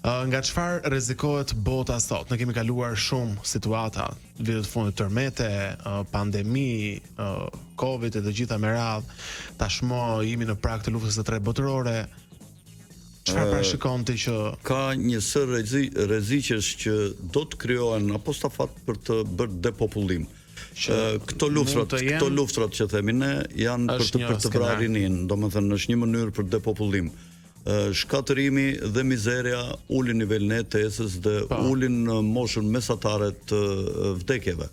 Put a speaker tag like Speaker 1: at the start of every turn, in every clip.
Speaker 1: Nga çfarë rrezikohet bota sot? Ne kemi kaluar shumë situata, vitet fundit tërmete, pandemi, Covid e të gjitha me radhë. Tashmë jemi në prag të luftës së tretë botërore. Çfarë parashikon ti që
Speaker 2: ka një sër rreziqesh që do të krijohen apostafat për të bërë depopullim? Këto luftrat që themi ne janë për të vrarë rinin, domethënë është një mënyrë për depopullim. Shkatërimi dhe mizeria ulin nivelin e ETS-s dhe ulin moshën mesatare të vdekjeve.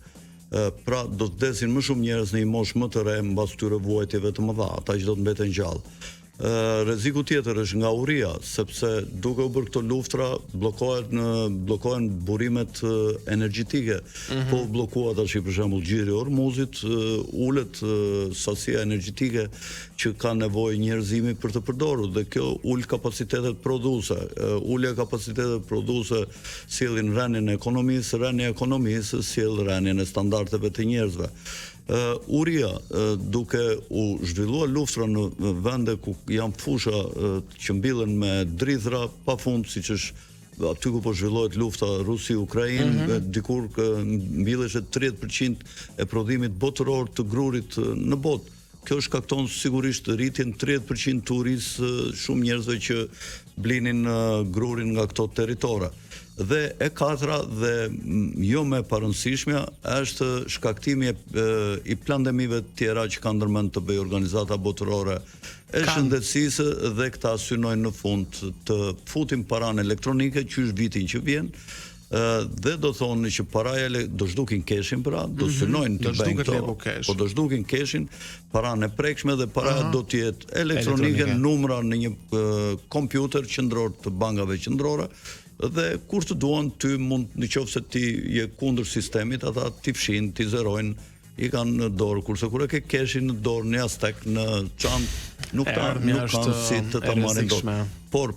Speaker 2: Pra do të vdesin më shumë njerëz në një moshë më të re mbas këtyre vuajtjeve të mëdha, ata që do të mbeten gjallë. Rreziku tjetër është nga uria, sepse duke u bërë këto luftra bllokohen burimet energjetike. Po bllokuar tash për shembull xhiri i Ormuzit, ulet sasia energjetike që ka nevojë njerëzimi për të përdorur dhe kjo ul kapacitetet prodhuese. Ulja kapacitetet prodhuese sjellin rënien e ekonomisë, rënia e ekonomisë sjell rënien e standardeve të njerëzve. Uria, duke u zhvilluar luftra në vende ku janë fusha që mbillen me drithra pafund, siç është aty ku po zhvillohet lufta Rusi-Ukrainë, dikur mbilleshe 30% e prodhimit botëror të grurit në botë. Kjo shkakton sigurisht rritjen 30% të urisë shumë njerëzve që blinin grurin nga këto territore. Dhe e katra dhe jo më e parëndësishmja është shkaktimi i plandemive të tjera që kanë ndërmend të bëjë organizata botërore e shëndetësisë dhe këta synojnë në fund të futin paranë elektronike qysh vitin që vjen. Dhe do thonë që paraja do zhdukin keshin, pra do synojnë të bëjnë këto, po do zhdukin keshin, paranë e prekshme dhe paraja do t'jetë elektronike, numra në një kompjuter qendror të bankave qendrore. Dhe kur të duan ty mund në qoftë se ti je kundër sistemit, ata ti fshin, ti zerojnë, i kanë në dorë, kurse kur e ke keshin në dorë, një astek në çantë, nuk kanë si të ta marrin dorë. Por